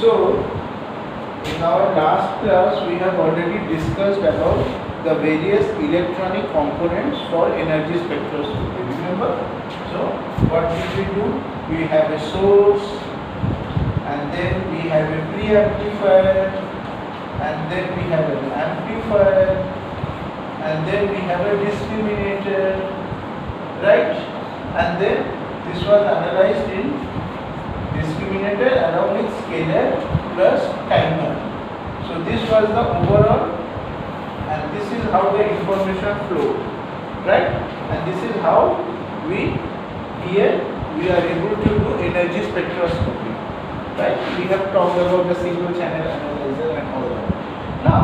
So, in our last class, we have already discussed about the various electronic components for energy spectroscopy. Remember? So, what did we do? We have a source, and then we have a pre-amplifier, and then we have an amplifier, and then we have a discriminator, right? And then this was analyzed in discriminator along with scalar plus timer. So this was the overall, and this is how the information flowed, right? And this is how we are able to do energy spectroscopy, right? We have talked about the single channel analyzer and all that. Now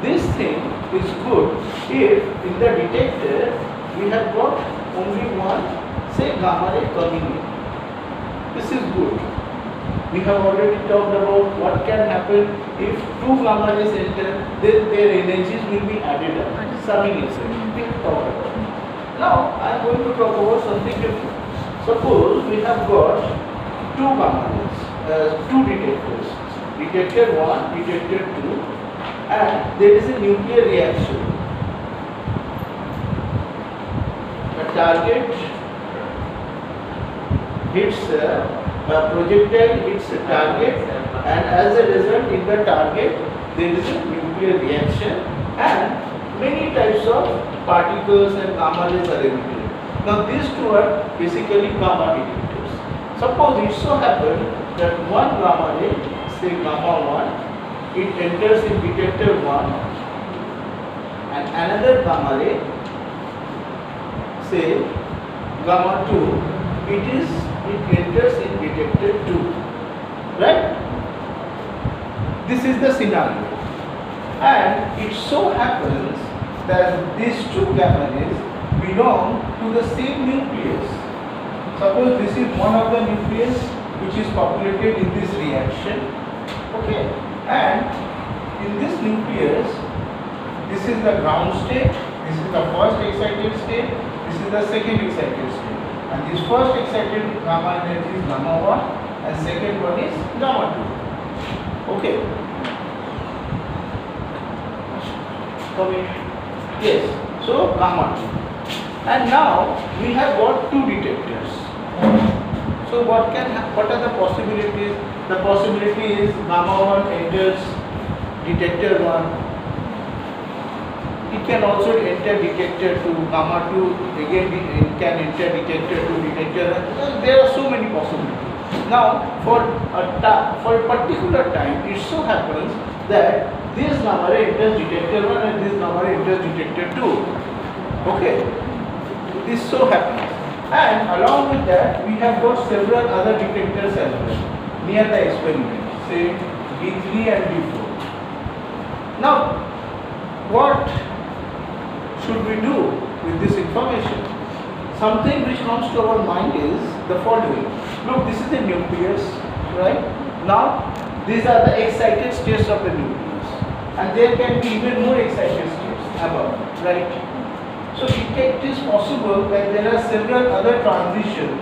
this thing is good if in the detector we have got only one, say, gamma ray coming in. This is good. We have already talked about what can happen if two gamma rays enter, then their energies will be added up, summing itself. We have talked about it. Now I am going to talk about something different. Suppose we have got two gamma rays, two detectors, detector 1, detector 2, and there is a nuclear reaction. The target hits a projectile hits a target, and as a result in the target there is a nuclear reaction and many types of particles and gamma rays are emitted. Now these two are basically gamma detectors. Suppose it so happens that one gamma ray, say gamma 1, it enters in detector 1, and another gamma ray, say gamma 2, it enters in detector 2, right? This is the scenario, and it so happens that these two gamma rays belong to the same nucleus. Suppose this is one of the nucleus which is populated in this reaction, okay, and in this nucleus, this is the ground state, this is the first excited state, this is the second excited state. And this first excited gamma energy is gamma 1 and second one is gamma 2. Okay. Coming. Yes. So gamma 2. And now we have got two detectors. So what are the possibilities? The possibility is gamma 1 enters detector 1. It can also enter detector 2, gamma 2 again it can enter detector 2, detector 1. There are so many possibilities. Now for a particular time it so happens that this gamma ray enters detector 1 and this gamma ray enters detector 2. Okay, this so happens, and along with that we have got several other detectors as well near the experiment, say D3 and D4. Now what should we do with this information? Something which comes to our mind is the following. Look, this is the nucleus, right? Now these are the excited states of the nucleus, and there can be even more excited states above, right? So it is possible that there are several other transitions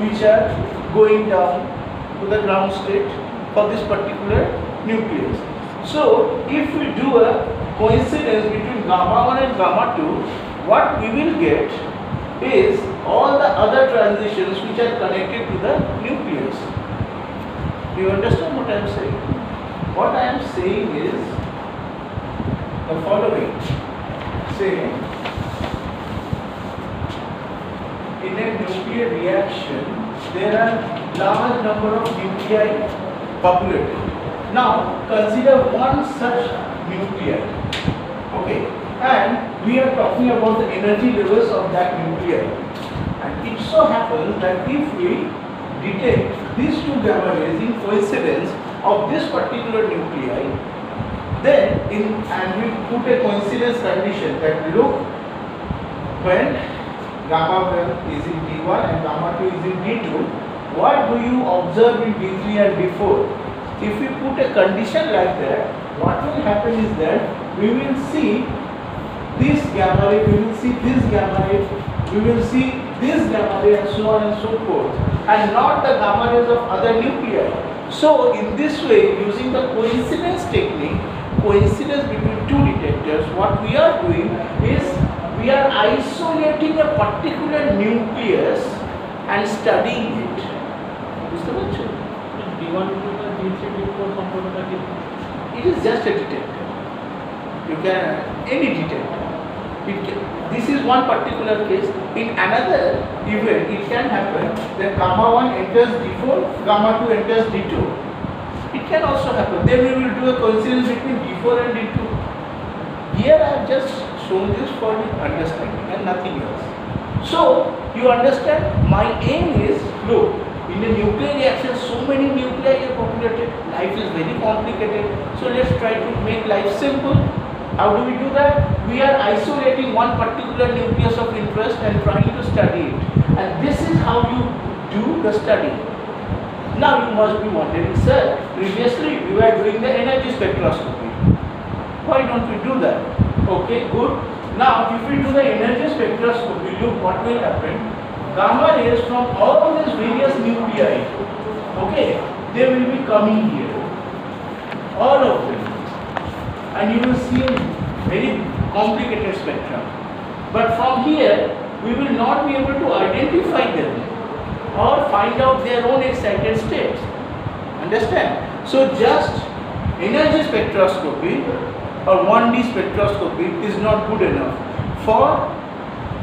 which are going down to the ground state for this particular nucleus. So if we do a coincidence between gamma 1 and gamma 2, what we will get is all the other transitions which are connected to the nucleus. Do you understand what I am saying? What I am saying is the following. Say, in a nuclear reaction, there are large number of nuclei populated. Now consider one such nuclei, okay, and we are talking about the energy levels of that nuclei, and it so happens that if we detect these two gamma rays in coincidence of this particular nuclei, then and we put a coincidence condition that look, when gamma 1 is in D1 and gamma 2 is in D2, what do you observe in D3 and D4? If we put a condition like that, what will happen is that we will see this gamma ray, we will see this gamma ray, we will see this gamma ray and so on and so forth, and not the gamma rays of other nuclei. So in this way, using the coincidence technique, coincidence between two detectors, what we are doing is we are isolating a particular nucleus and studying it. বুঝতে পারছো? D1 to the D3 D4 সম্পর্কটা কি? It is just a detector. You can any detector. This is one particular case. In another event, it can happen that gamma 1 enters D4, gamma 2 enters D2. It can also happen. Then we will do a coincidence between D4 and D2. Here I have just shown this for your understanding and nothing else. So you understand, my aim is, look, in a nuclear reaction, so many nuclei are populated. Life is very complicated. So let's try to make life simple. How do we do that? We are isolating one particular nucleus of interest and trying to study it. And this is how you do the study. Now you must be wondering, sir, previously we were doing the energy spectroscopy. Why don't we do that? Okay, good. Now if we do the energy spectroscopy, look what will happen. Gamma rays from all these various nuclei, okay, they will be coming here. All of them. And you will see a very complicated spectrum. But from here, we will not be able to identify them or find out their own excited states. Understand? So just energy spectroscopy or 1D spectroscopy is not good enough for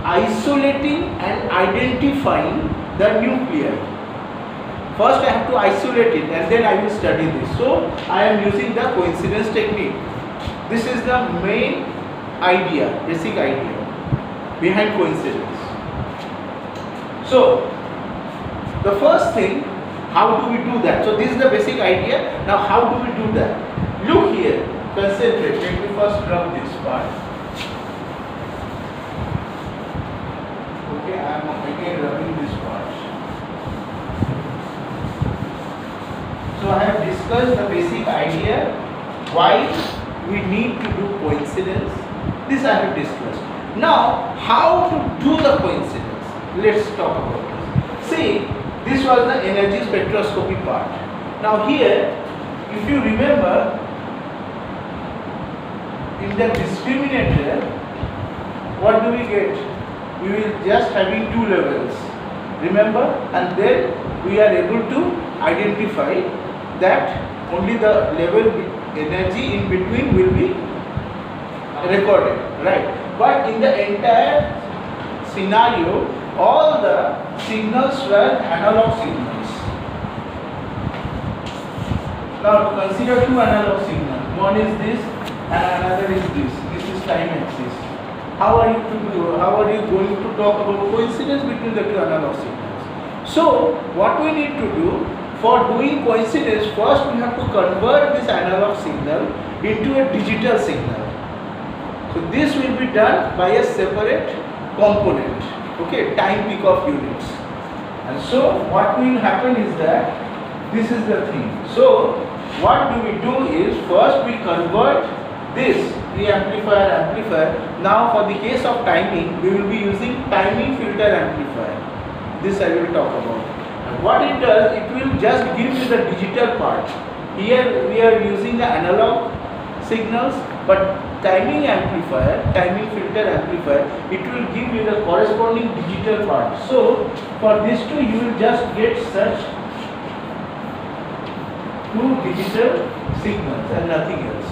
isolating and identifying the nuclei. First I have to isolate it and then I will study this. So I am using the coincidence technique. This is the main idea, basic idea behind coincidence. So the first thing, how do we do that? So this is the basic idea. Now how do we do that? Look here, concentrate. Let me first rub this part. Okay, I am again rubbing this part. So I have discussed the basic idea, why we need to do coincidence. This I have discussed. Now, how to do the coincidence? Let's talk about this. See, this was the energy spectroscopy part. Now here, if you remember, in the discriminator, what do we get? We will just having two levels. Remember? And then we are able to identify that only the level energy in between will be recorded, right? But in the entire scenario, all the signals were analog signals. Now consider two analog signals. One is this and another is this. This is time axis. How are you going to talk about coincidence between the two analog signals? So what we need to do, for doing coincidence, first we have to convert this analog signal into a digital signal. So this will be done by a separate component, okay, time peak of units. And so what will happen is that this is the thing. So what do we do is, first we convert this amplifier. Now for the case of timing, we will be using timing filter amplifier. This I will talk about. What it does, it will just give you the digital part. Here we are using the analog signals, but timing filter amplifier, it will give you the corresponding digital part. So for this two, you will just get such two digital signals and nothing else.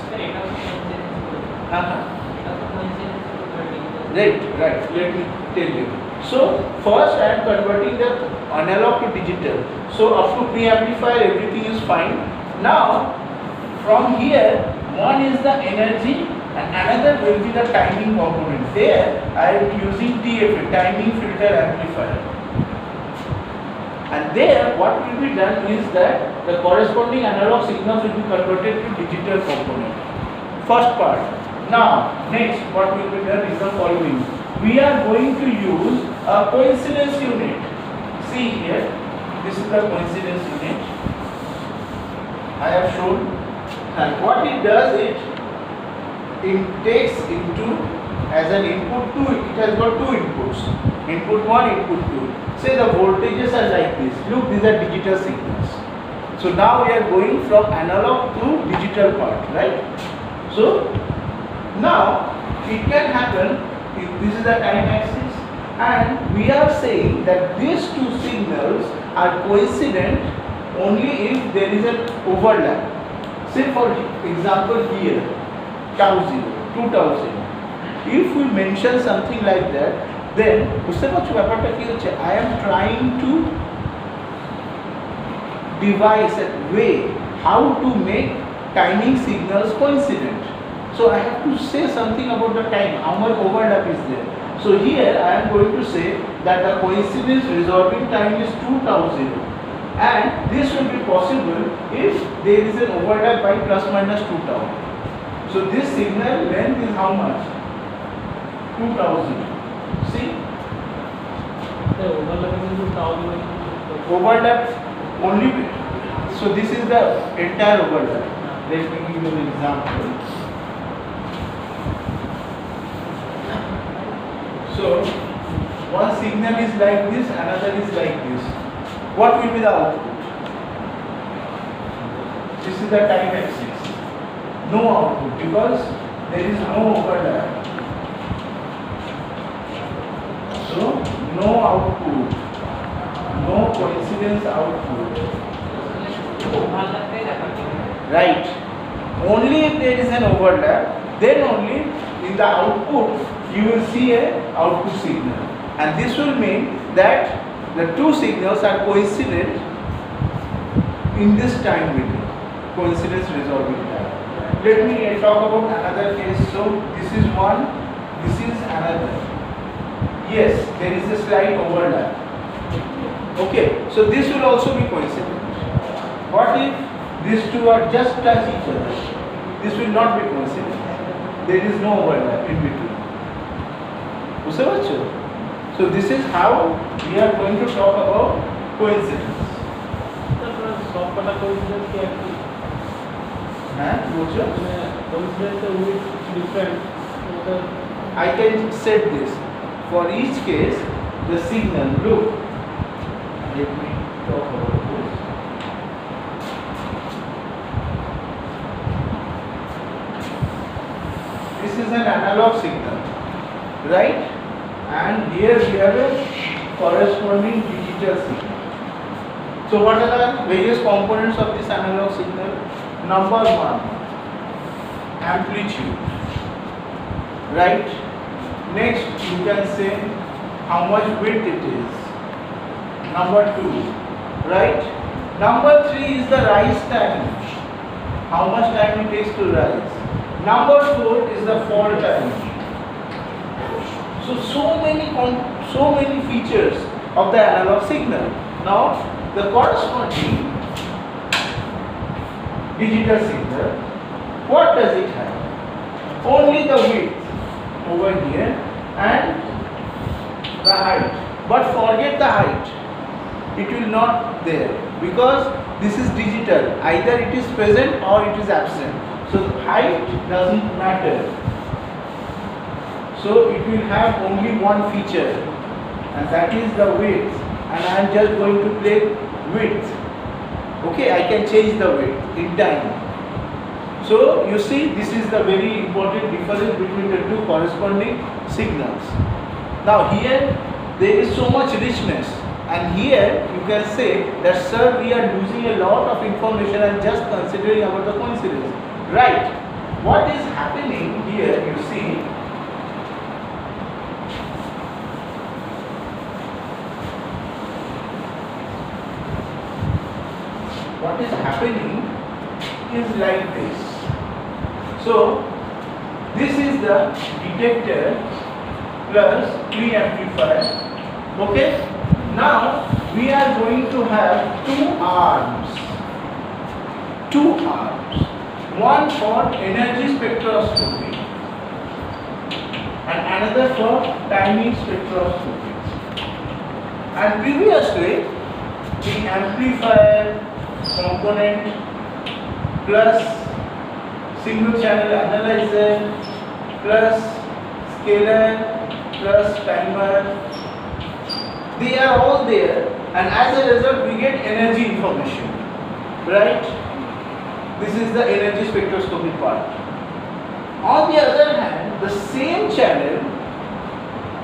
Right. Let me tell you. So first I am converting the analog to digital. So up to preamplifier everything is fine. Now from here, one is the energy and another will be the timing component. There I am using TFA, timing filter amplifier. And there what will be done is that the corresponding analog signals will be converted to digital component. First part. Now next what will be done is the following. We are going to use a coincidence unit. See here, this is the coincidence unit I have shown. And what it does, it takes into as an input it has got two inputs. Input 1, input 2. Say the voltages are like this. Look, these are digital signals. So now we are going from analog to digital part, right? So now it can happen if this is the time axis, and we are saying that these two signals are coincident only if there is an overlap. Say for example here, tau 0, 2 tau 0. If we mention something like that, then I am trying to devise a way how to make timing signals coincident. So I have to say something about the time, how much overlap is there. So here I am going to say that the coincidence resolving time is 2 tau 0, and this will be possible if there is an overlap by plus minus 2 tau. So this signal length is how much? 2 tau 0. See? The overlapping into tau Overlap only. So this is the entire overlap. Let me give you an example. So one signal is like this, another is like this. What will be the output? This is the time axis. No output because there is no overlap. So no output, no coincidence output. Right. Only if there is an overlap, then only in the output you will see a output signal, and this will mean that the two signals are coincident in this time window, coincidence resolving time. Let me talk about another case. So this is one, this is another. Yes, there is a slight overlap. Okay, so this will also be coincident. What if these two are just touch each other? This will not be coincident. There is no overlap in between. So this is how we are going to talk about coincidence. I can set this for each case. The signal, look, let me talk about this. This is an analog signal, right? And here we have a corresponding digital signal. So what are the various components of this analog signal? Number 1, amplitude, right? Next you can say how much width it is. Number 2, right? Number 3 is the rise time, how much time it takes to rise. Number 4 is the fall time. So many features of the analog signal. Now the corresponding digital signal, what does it have? Only the width over here and the height. But forget the height. It will not there because this is digital. Either it is present or it is absent. So height doesn't matter. So it will have only one feature, and that is the width, and I am just going to play width. Okay, I can change the width in time. So you see, this is the very important difference between the two corresponding signals. Now here there is so much richness, and here you can say that sir, we are losing a lot of information and just considering about the coincidence. Right. What is happening here, you see, what is happening is like this. So this is the detector plus preamplifier. Okay. Now we are going to have two arms. One for energy spectroscopy and another for timing spectroscopy. And previously the amplifier component plus single channel analyzer plus scaler plus timer They are all there, and as a result we get energy information, right? This is the energy spectroscopy part. On the other hand, the same channel,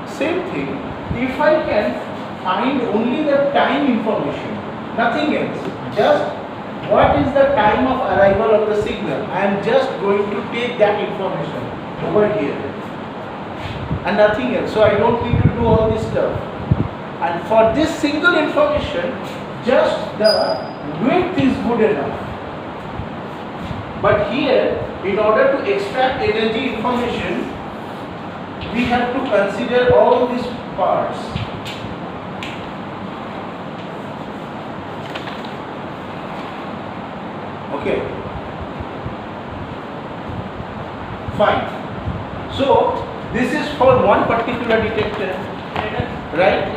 same thing, if I can find only the time information, nothing else, just what is the time of arrival of the signal, I am just going to take that information over here and nothing else. So I don't need to do all this stuff. And for this single information, just the width is good enough. But here, in order to extract energy information, we have to consider all these parts. Okay. Fine. So, this is for one particular detector, right?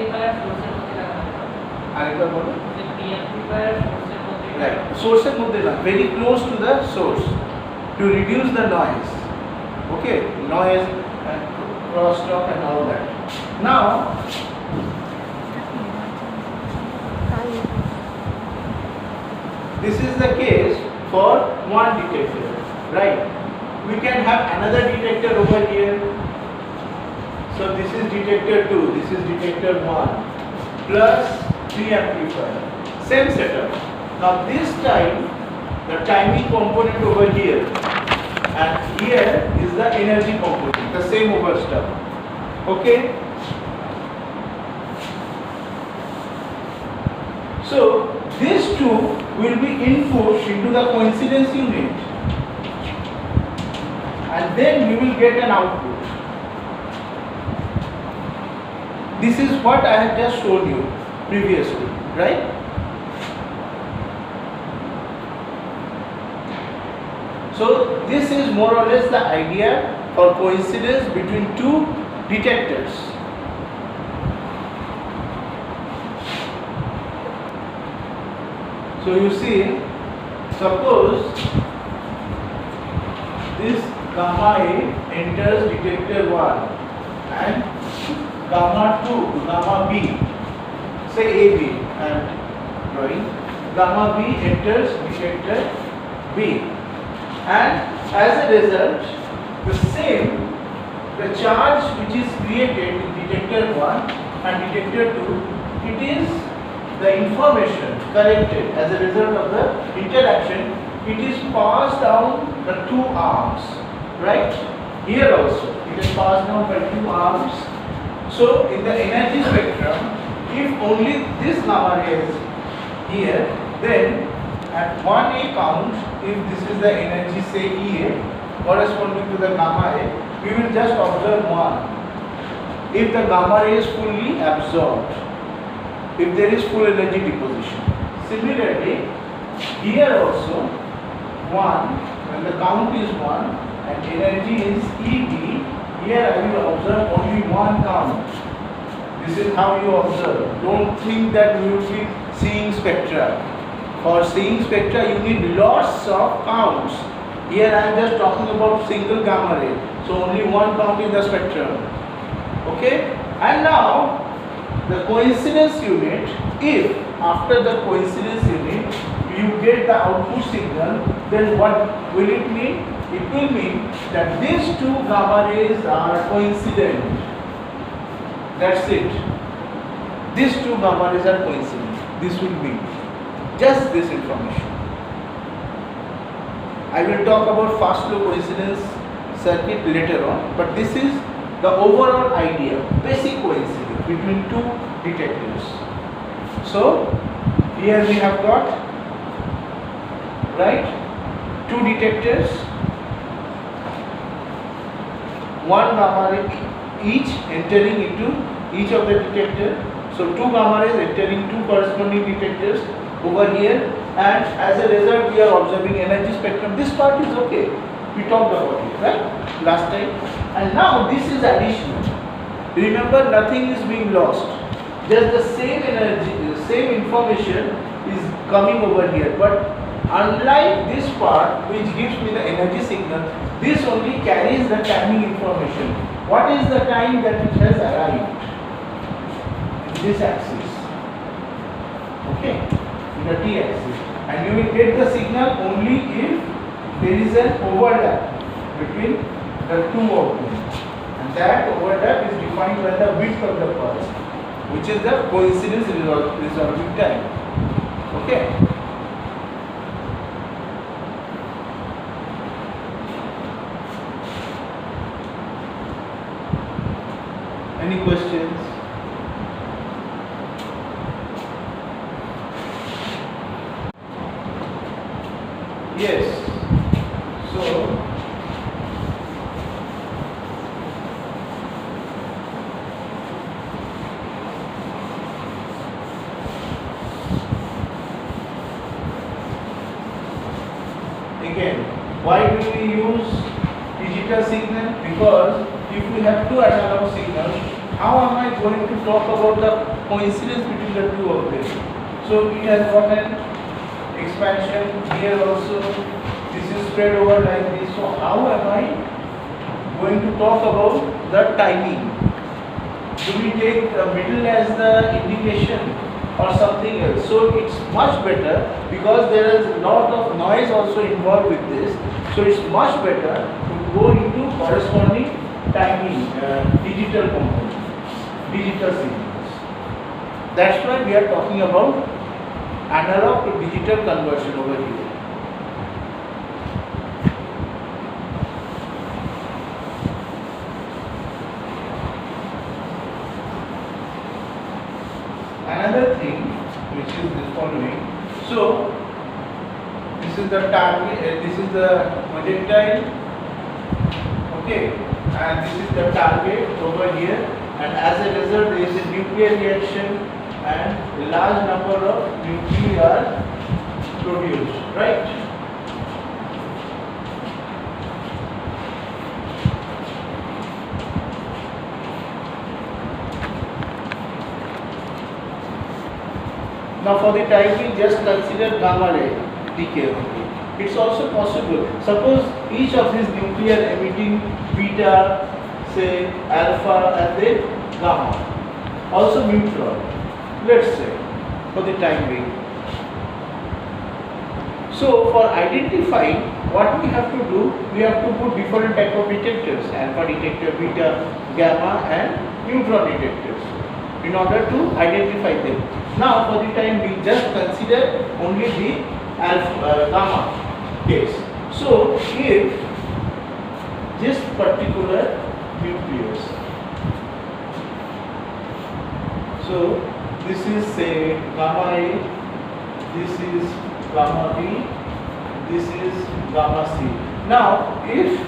Right. Source is very close to the source to reduce the noise. Okay, noise and crosstalk and all that. Now, this is the case for one detector, right? We can have another detector over here. So this is detector 2, this is detector 1 plus preamplifier. Same setup. Now this time, the timing component over here, and here is the energy component, the same over stuff. Okay? So these two will be input into the coincidence unit, and then we will get an output. This is what I have just shown you previously, right? So this is more or less the idea for coincidence between two detectors. So you see, suppose this gamma A enters detector 1 and gamma 2, gamma B, say AB, and drawing, gamma B enters detector B, and as a result, the charge which is created in detector 1 and detector 2, it is the information collected as a result of the interaction, it is passed down the two arms, right? Here also, it is passed down by two arms. So, in the energy spectrum, if only this gamma ray is here, then at 1A count, if this is the energy, say EA, corresponding to the gamma A, we will just observe 1. If the gamma ray is fully absorbed, if there is full energy deposition. Similarly, here also 1, when the count is 1 and energy is EB, here I will observe only one count. This is how you observe. Don't think that you will be seeing spectra. For seeing spectra, you need lots of counts. Here I am just talking about single gamma ray. So only one count in the spectrum. Okay? And now, the coincidence unit, if after the coincidence unit you get the output signal, then what will it mean? It will mean that these two gamma rays are coincident. That's it. These two gamma rays are coincident. This will be just this information. I will talk about fast flow coincidence circuit later on, but this is the overall idea, basic coincidence between two detectors. So here we have got, right, two detectors, one gamma ray each entering into each of the detector. So two gamma rays entering two corresponding detectors over here, and as a result we are observing energy spectrum. This part is okay, we talked about it, right, last time. And now this is additional. Remember, nothing is being lost, just the same energy, the same information is coming over here. But unlike this part which gives me the energy signal, this only carries the timing information. What is the time that it has arrived? this axis, okay, in the t axis, and you will get the signal only if there is an overlap between the two of them, and that overlap is defined by the width of the pulse, which is the coincidence resolving time. Okay. Any questions? Yes. So again, why do we use digital signal? Because if we have two analog signals, how am I going to talk about the coincidence between the two of them? So it has got an expansion here also. This is spread over like this. So how am I going to talk about the timing? Do we take the middle as the indication or something else? So it's much better, because there is a lot of noise also involved with this. So it's much better to go into corresponding timing, digital component, digital signals. That's why we are talking about analog to digital conversion over here. Another thing which is the following. So this is the target, this is the projectile, okay, and this is the target over here, and as a result there is a nuclear reaction and a large number of nuclei are produced, right? Now for the time being, just consider gamma ray decay only. It's also possible. Suppose each of these nuclei are emitting beta, say alpha, and then gamma. Also neutron, let's say, for the time being. So for identifying, what we have to do, we have to put different type of detectors, alpha detector, beta, gamma, and neutron detectors, in order to identify them. Now for the time we just consider only the alpha, gamma case. So if this particular nucleus, so this is say gamma A, this is gamma B, this is gamma C. Now if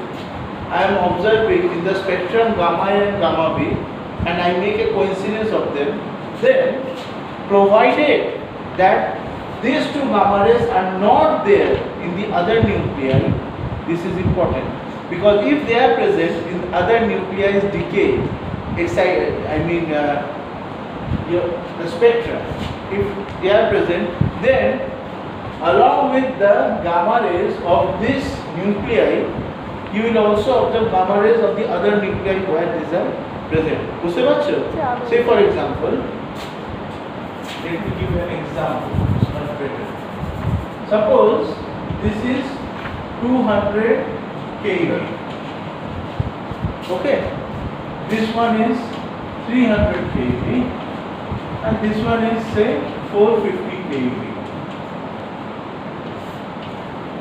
I am observing in the spectrum gamma A and gamma B, and I make a coincidence of them, then provided that these two gamma rays are not there in the other nuclei, this is important, because if they are present in other nuclei's decay, the spectra, if they are present, then along with the gamma rays of this nuclei, you will also observe gamma rays of the other nuclei where these are present. বুঝতে পারছো? Say for example, let me give you an example, it's much better. Suppose this is 200 keV. Okay, this one is 300 keV, and this one is say 450 keV,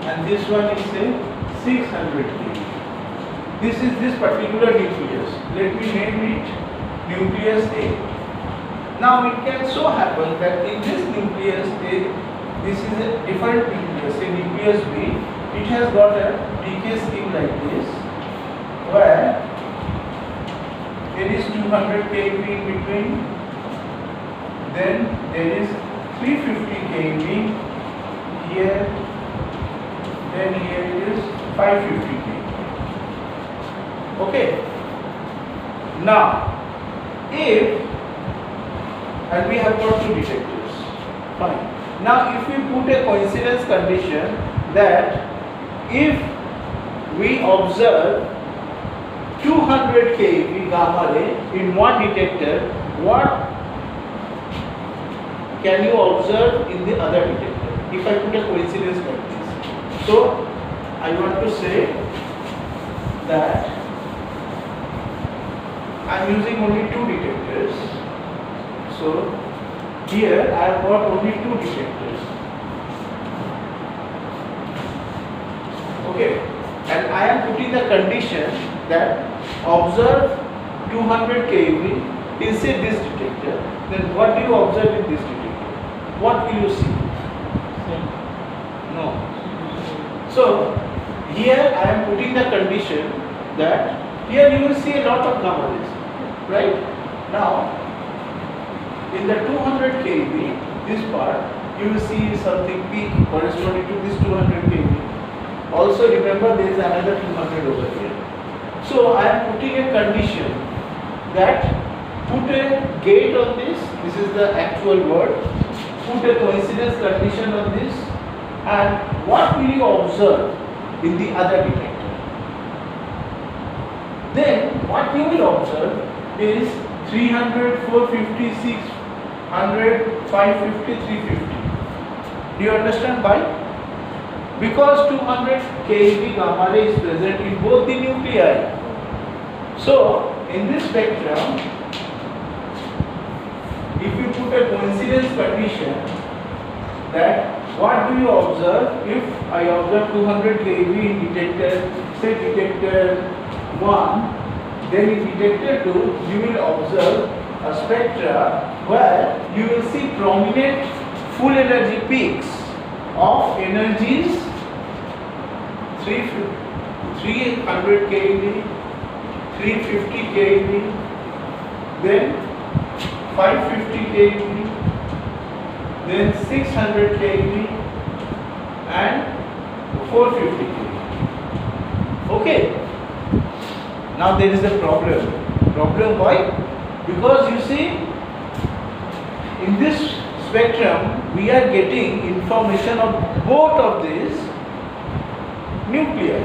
and this one is say 600 keV. This is this particular nucleus. Let me name it nucleus A. Now it can so happen that in this nucleus A, this is a different nucleus, a nucleus B. It has got a decay scheme like this, where there is 200 keV in between, then there is 350 keV here, then here it is 550 keV. Okay. Now, if, and we have got two detectors, fine. Now, if we put a coincidence condition that if we observe 200 keV gamma ray in one detector, what can you observe in the other detector? If I put a coincidence like this. So I want to say that I am using only two detectors. So here I have got only two detectors. Okay, and I am putting the condition that observe 200 keV inside this detector. Then what do you observe in this detector? What will you see? No. So here I am putting the condition that here you will see a lot of gamma rays, right? Now in the 200 keV, this part you will see something peak corresponding to this 200 keV. Also remember there is another 200 over here. So I am putting a condition that put a gate on this. This is the actual word. Put a coincidence condition on this, and what will you observe in the other detector? Then what you will observe is 300, 450, 600, 550, 350. Do you understand why? Because 200 keV gamma ray is present in both the nuclei. So in this spectrum, if you put a coincidence condition, that what do you observe? If I observe 200 keV in detector, say detector 1, then in detector 2 you will observe a spectra where you will see prominent full energy peaks of energies 300 keV, 350 keV, then 550 keV, then 600 keV and 450 keV. Okay. Now there is a problem. Problem why? Because you see, in this spectrum we are getting information of both of these nuclei.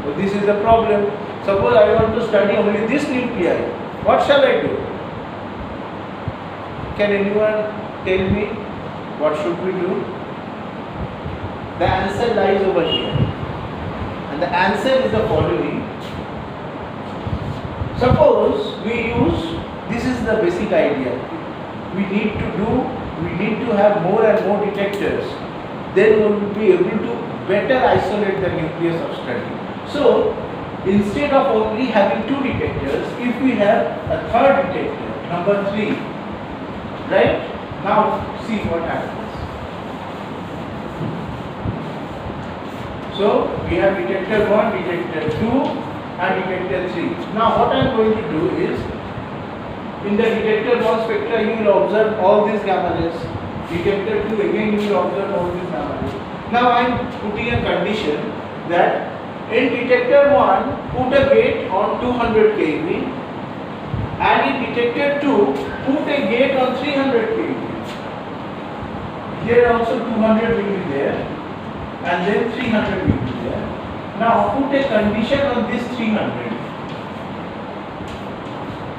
So this is the problem. Suppose I want to study only this nuclei. What shall I do? Can anyone tell me what should we do? The answer lies over here. And the answer is the following. Suppose we use, this is the basic idea. We need to have more and more detectors. Then we will be able to better isolate the nucleus of study. So instead of only having two detectors, if we have a third detector, number 3, right? Now see what happens. So we have detector 1, detector 2 and detector 3. Now what I am going to do is, in the detector 1 spectra you will observe all these gamma rays. Detector 2 again you will observe all these gamma rays. Now I am putting a condition that in detector 1 put a gate on 200 keV and in detector 2 put a gate on 300 keV. Here also 200 will be there and then 300 will be there. Now put a condition on this 300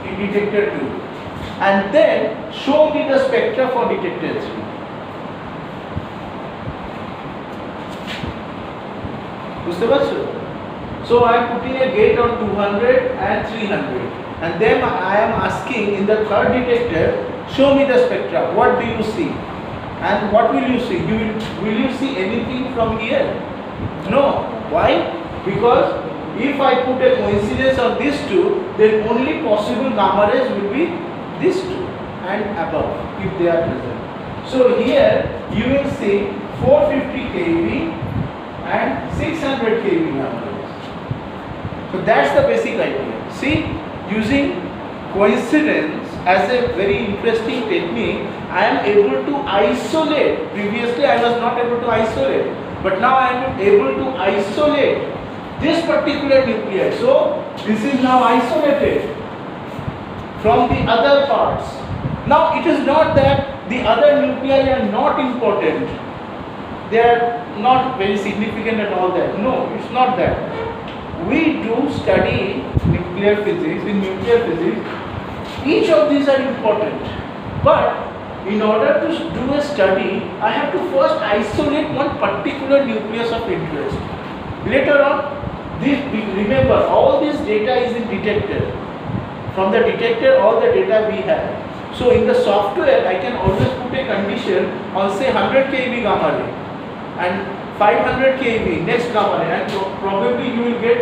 in detector 2 and then show me the spectra for detector 3. So I am putting a gate on 200 and 300 and then I am asking in the third detector, show me the spectra. What do you see? And what will you see? Will you see anything from here? No. Why? Because if I put a coincidence of these two, then only possible gamma rays will be these two and above if they are present. So here you will see 450 keV and 600 keV gamma rays. So that's the basic idea. See, using coincidence as a very interesting technique, I am able to isolate. Previously I was not able to isolate, but now I am able to isolate this particular nuclei. So this is now isolated from the other parts. Now it is not that the other nuclei are not important, they are not very significant and all that. No, it's not that. We do study nuclear physics. In nuclear physics, each of these are important, but in order to do a study, I have to first isolate one particular nucleus of interest. Later on, remember all this data is in detector. From the detector, all the data we have. So in the software, I can always put a condition on say 100 keV gamma ray and 500 keV next gamma ray, and probably you will get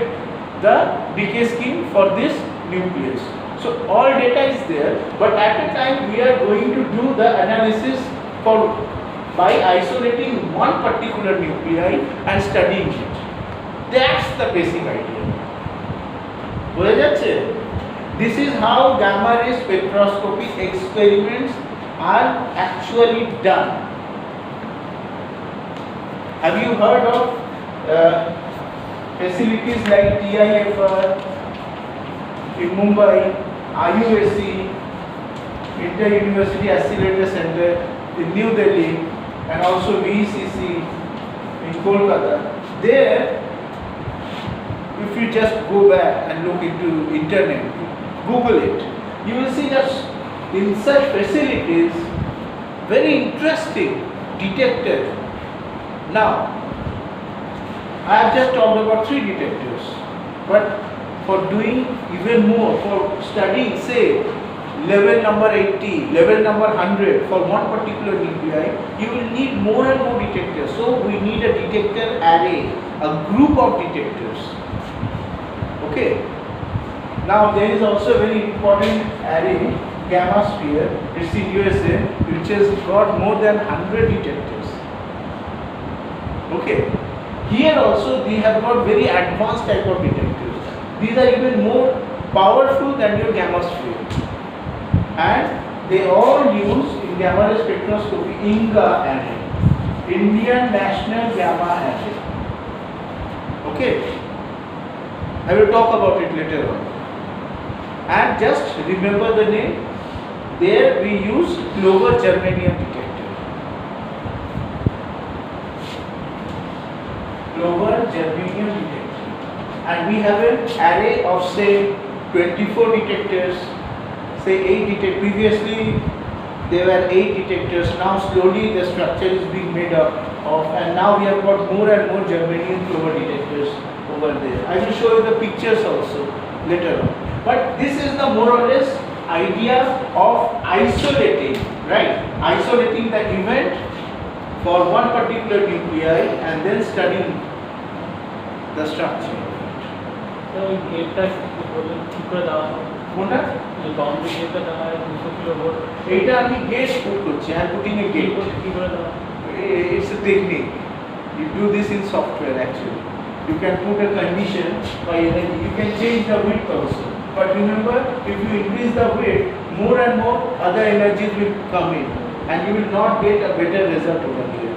the decay scheme for this nucleus. So all data is there, but at a time we are going to do the analysis by isolating one particular nuclei and studying it. That's the basic idea. বোঝা যাচ্ছে? This is how gamma ray spectroscopy experiments are actually done. Have you heard of facilities like TIFR in Mumbai, IUSC, Inter-University Accelerator Center in New Delhi, and also VCC in Kolkata? There, if you just go back and look into internet, Google it, you will see that in such facilities, very interesting detector. Now, I have just talked about 3 detectors, but for doing even more, for studying say level number 80, level number 100 for one particular nuclei, you will need more and more detectors. So we need a detector array, a group of detectors. Okay. Now there is also a very important array, gamma sphere. It's in USA, which has got more than 100 detectors. Okay. Here also they have got very advanced type of detectors. These are even more powerful than your gamma sphere, and they all use in gamma ray spectroscopy INGA array, Indian National Gamma Array. Okay. I will talk about it later on. And just remember the name. There we use Clover germanium detector. Clover germanium detector. And we have an array of say 24 detectors, say 8 detectors. Previously there were 8 detectors. Now slowly the structure is being made up of, and now we have got more and more germanium Clover detectors over there. I will show you the pictures also later on. But this is the more or less idea of isolating, right? Isolating the event for one particular nuclei and then studying the structure. So এটা কি করে দেওয়া হয়? কোনটা? এই boundary যেটা দেওয়া হয় 200 কিলোভোল্ট, এটা আমি গেট পুট করছি, I am putting a gate. কি করে দেওয়া হয়? It's a technique. You do this in software actually. You can put a condition by energy. You can change the width also. But remember, if you increase the width, more and more other energies will come in, and you will not get a better result over here.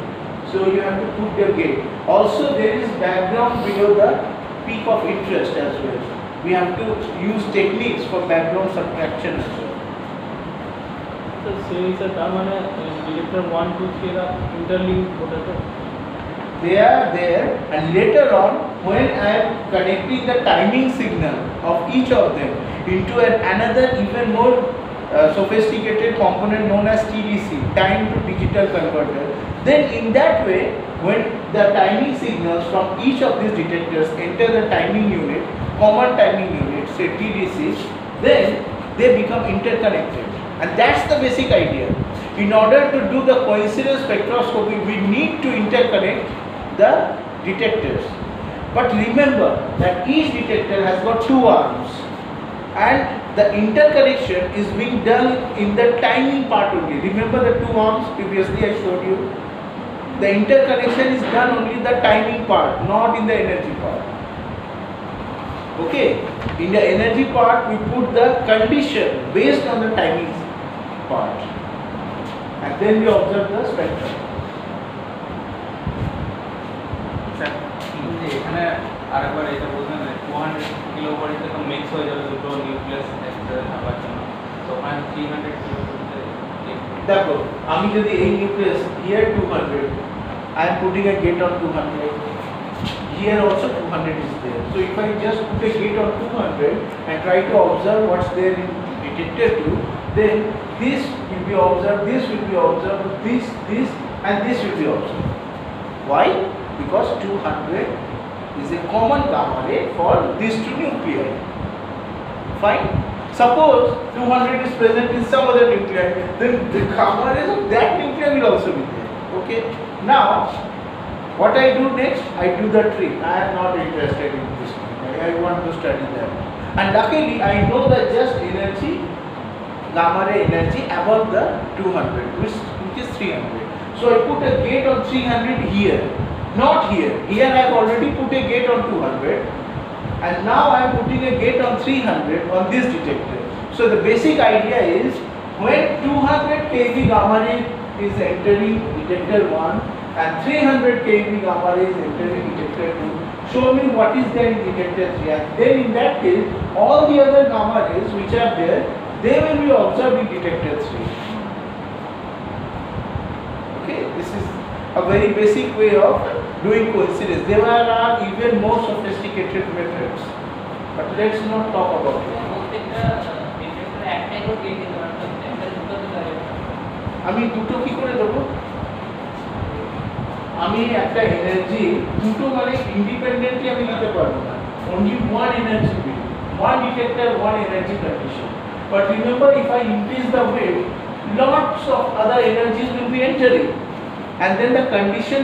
So you have to put the gate. Also, there is background below the peak of interest as well. We have to use techniques for background subtraction as well. So সেই sir তার মানে detector 1 2 3 এরা interlink হতে তো They are there, and later on when I am connecting the timing signal of each of them into another even more sophisticated component known as TDC, time to digital converter, then in that way when the timing signals from each of these detectors enter the timing unit, common timing unit, say TDC, then they become interconnected, and that's the basic idea. In order to do the coincidence spectroscopy, we need to interconnect the detectors. But remember that each detector has got 2 arms, and the interconnection is being done in the timing part only. Remember the 2 arms previously I showed you? The interconnection is done only in the timing part, not in the energy part. Okay? In the energy part we put the condition based on the timing part, and then we observe the spectrum. এখানে আরেকবার এটা বলবেন 200 kilovolt থেকে mix হয়ে যাবে দুটো nucleus একসাথে থাকার জন্য, তো ওখানে 300 কিলোভোল্টে দেখো আমি যদি এই nucleus here 200, I am putting a gate on 200, here also 200 is there. So if I just put a gate on 200 and try to observe what's there in detector 2, then this be observed, this will be observed, this and this will be observed. Why? Because 200 is a common gamma ray for these two nuclei. Fine. Suppose 200 is present in some other nuclei, then the gamma rays of that nuclei will also be there. Okay. Now, what I do next? I do the trick. I am not interested in this nuclei. I want to study that. And luckily, I know the just energy, gamma ray energy above the 200, which is 300. So I put a gate on 300 here, not here. Here I have already put a gate on 200, and now I am putting a gate on 300 on this detector. So the basic idea is when 200 kV gamma ray is entering detector 1 and 300 kV gamma ray is entering detector 2, show me what is there in detector 3, and then in that case all the other gamma rays which are there, they will be observed in detector 3. Okay, this is a very basic way of doing coincidence. There are even more sophisticated methods, but let's not talk about it. আমি দুটো কি করে দেবো? আমি একটা energy দুটো মানে independently আমি নিতে পারবো না। Only one energy will, one detector, one energy condition. But remember, if I increase the weight, lots of other energies will be entering, and then the condition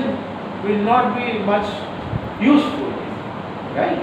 will not be much useful, right?